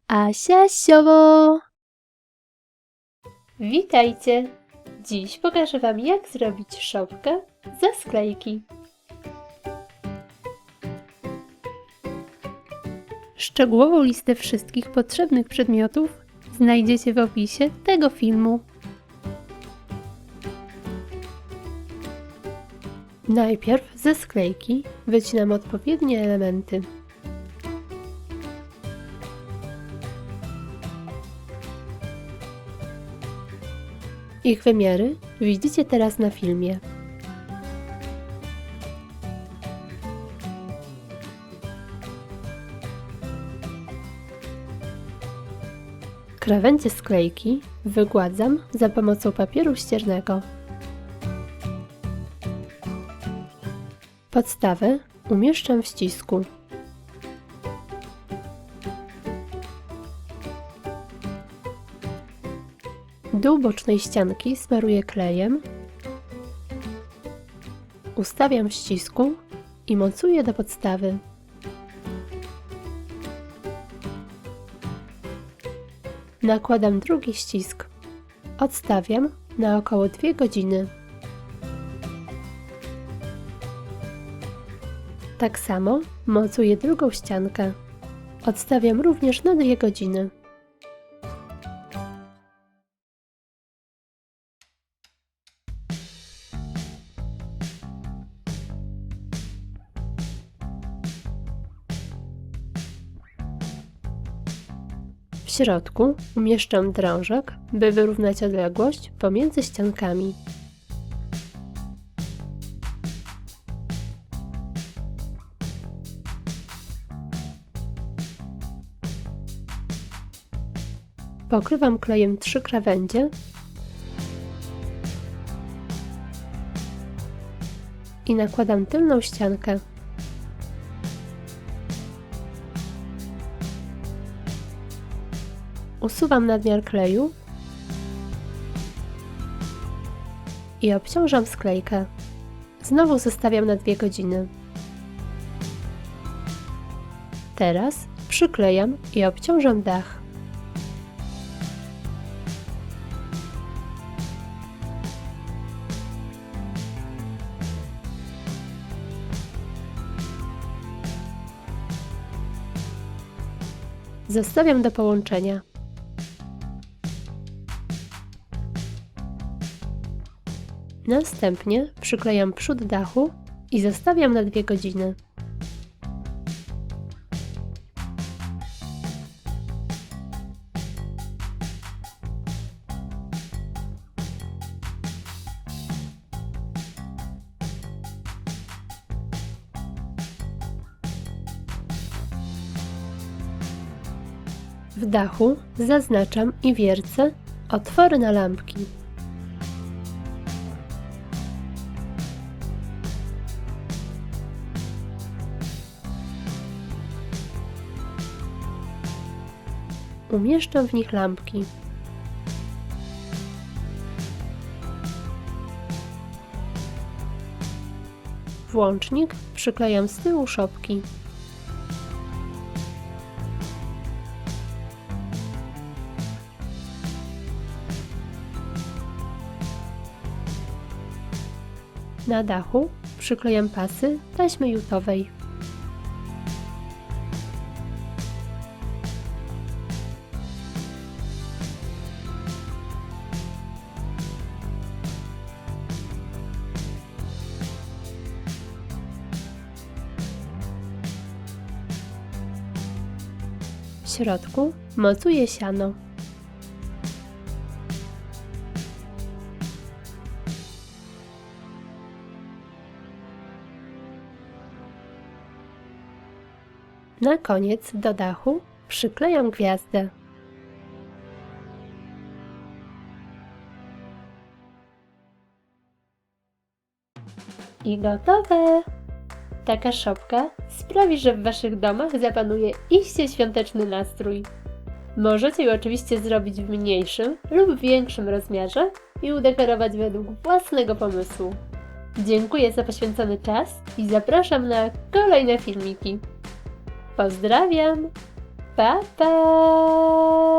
Asia Siowo! Witajcie! Dziś pokażę Wam, jak zrobić szopkę ze sklejki. Szczegółową listę wszystkich potrzebnych przedmiotów znajdziecie w opisie tego filmu. Najpierw ze sklejki wycinam odpowiednie elementy. Ich wymiary widzicie teraz na filmie. Krawędzie sklejki wygładzam za pomocą papieru ściernego. Podstawę umieszczam w ścisku. Dół bocznej ścianki smaruję klejem, ustawiam w ścisku i mocuję do podstawy. Nakładam drugi ścisk. Odstawiam na około 2 godziny. Tak samo mocuję drugą ściankę. Odstawiam również na 2 godziny. W środku umieszczam drążek, by wyrównać odległość pomiędzy ściankami. Pokrywam klejem 3 krawędzie i nakładam tylną ściankę. Usuwam nadmiar kleju i obciążam sklejkę. Znowu zostawiam na 2 godziny. Teraz przyklejam i obciążam dach. Zostawiam do połączenia. Następnie przyklejam przód dachu i zostawiam na 2 godziny. W dachu zaznaczam i wiercę otwory na lampki. Umieszczam w nich lampki. Włącznik przyklejam z tyłu szopki. Na dachu przyklejam pasy taśmy jutowej. W środku mocuję siano. Na koniec do dachu przyklejam gwiazdę. I gotowe! Taka szopka sprawi, że w Waszych domach zapanuje iście świąteczny nastrój. Możecie ją oczywiście zrobić w mniejszym lub większym rozmiarze i udekorować według własnego pomysłu. Dziękuję za poświęcony czas i zapraszam na kolejne filmiki. Pozdrawiam! Pa, pa!